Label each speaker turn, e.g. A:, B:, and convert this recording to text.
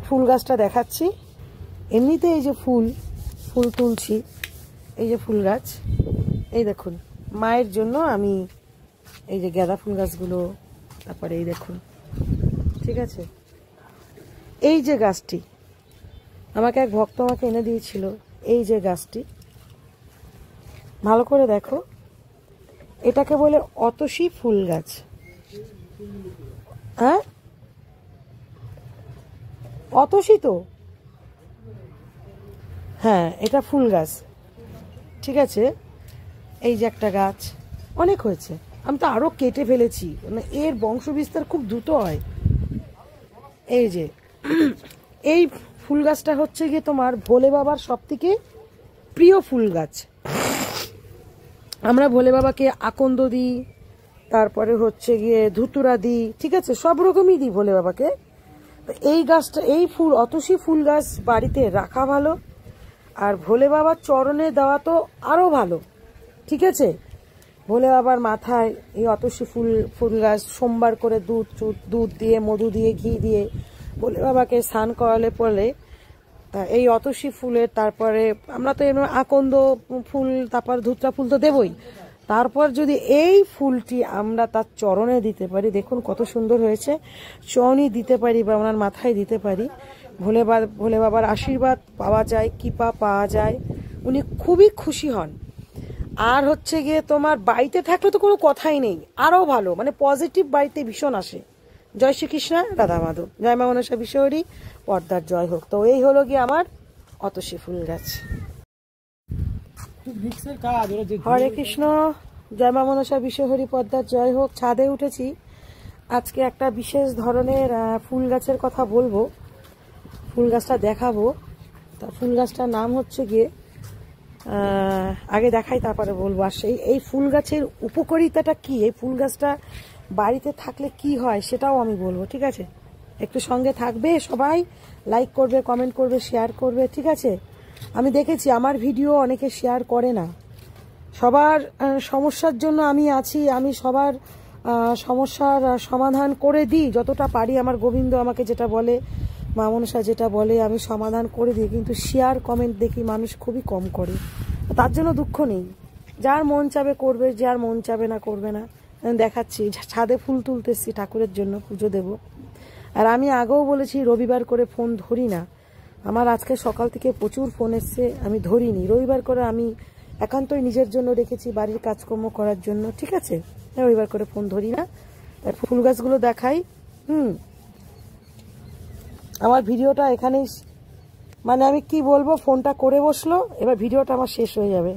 A: ফুল গাছটা দেখাচ্ছি। এমনিতে এই যে ফুল তুলছি, এই যে ফুল গাছ, এই দেখুন মায়ের জন্য আমি এই যে গাঁদা ফুল গাছগুলো, তারপরে এই দেখুন, ঠিক আছে। এই যে গাছটি আমাকে এক ভক্ত আমাকে এনে দিয়েছিল, এই যে গাছটি ভালো করে দেখো, এটাকে বলে অতসী ফুল গাছ। হ্যাঁ, অতসী তো, হ্যাঁ এটা ফুল গাছ, ঠিক আছে। এই যে একটা গাছ, অনেক হয়েছে, আমি তো আরো কেটে ফেলেছি, মানে এর বংশ বিস্তার খুব দ্রুত হয়। এই যে এই ফুল গাছটা হচ্ছে গিয়ে তোমার ভোলে বাবার সব থেকে প্রিয় ফুল গাছ। আমরা ভোলে বাবাকে আকন্দ দিই, তারপরে হচ্ছে গিয়ে ধুতুরা দিই, ঠিক আছে, সব রকমই দিই ভোলে বাবাকে। এই গাছটা, এই ফুল অতসী ফুল গাছ বাড়িতে রাখা ভালো, আর ভোলে বাবার চরণে দেওয়া তো আরো ভালো, ঠিক আছে। ভোলে বাবার মাথায় এই অতসী ফুল গাছ সোমবার করে দুধ দিয়ে, মধু দিয়ে, ঘি দিয়ে ভোলে বাবাকে স্নান করালে পরে এই অতসী ফুলের, তারপরে আমরা তো এমনি আকন্দ ফুল, তারপর ধুতরা ফুল তো দেবই, তারপর যদি এই ফুলটি আমরা তার চরণে দিতে পারি, দেখুন কত সুন্দর হয়েছে, চরণই দিতে পারি বা ওনার মাথায় দিতে পারি, ভোলে বাবার আশীর্বাদ পাওয়া যায়, কৃপা পাওয়া যায়, উনি খুবই খুশি হন। আর হচ্ছে গিয়ে তোমার বাড়িতে থাকলে তো কোনো কথাই নেই, আরো ভালো, মানে পজিটিভ বাড়িতে ভীষণ আসে। জয় শ্রীকৃষ্ণ, রাধা মাধব, জয় মা মনসা বিশ্বহরি, পর্দার জয় হোক। তো এই হলো গিয়ে আমার অতসী ফুল গাছ। হরে কৃষ্ণ, জয় মা মনসা বিশ্বহরি, পর্দার জয় হোক। ছাদে উঠেছি, আজকে একটা বিশেষ ধরনের ফুল গাছের কথা বলবো, ফুল গাছটা দেখাবো। তা ফুল গাছটার নাম হচ্ছে গিয়ে, আগে দেখাই তারপরে বলবো। আর এই ফুল গাছের উপকারিতাটা কি, এই ফুল গাছটা বাড়িতে থাকলে কি হয় সেটাও আমি বলবো, ঠিক আছে। একটু সঙ্গে থাকবে সবাই, লাইক করবে, কমেন্ট করবে, শেয়ার করবে, ঠিক আছে। আমি দেখেছি আমার ভিডিও অনেকে শেয়ার করে না, সবার সমস্যার জন্য আমি আছি, আমি সবার সমস্যার সমাধান করে দিই যতটা পারি। আমার গোবিন্দ আমাকে যেটা বলে, মা মনসা যেটা বলে, আমি সমাধান করে দিই, কিন্তু শেয়ার কমেন্ট দেখি মানুষ খুবই কম করে। তার জন্য দুঃখ নেই, যার মন চাবে করবে, যার মন চাবে না করবে না। দেখাচ্ছি, ছাদে ফুল তুলতে এসেছি ঠাকুরের জন্য, পুজো দেব। আর আমি আগেও বলেছি রবিবার করে ফোন ধরি না, আমার আজকে সকাল থেকে প্রচুর ফোন এসছে, আমি ধরিনি। রবিবার করে আমি একান্তই নিজের জন্য রেখেছি, বাড়ির কাজকর্ম করার জন্য, ঠিক আছে। রবিবার করে ফোন ধরি না। ফুল গাছগুলো দেখাই। আমার ভিডিওটা এখানেই, মানে আমি কি বলবো, ফোনটা করে বসলো, এবার ভিডিওটা আমার শেষ হয়ে যাবে।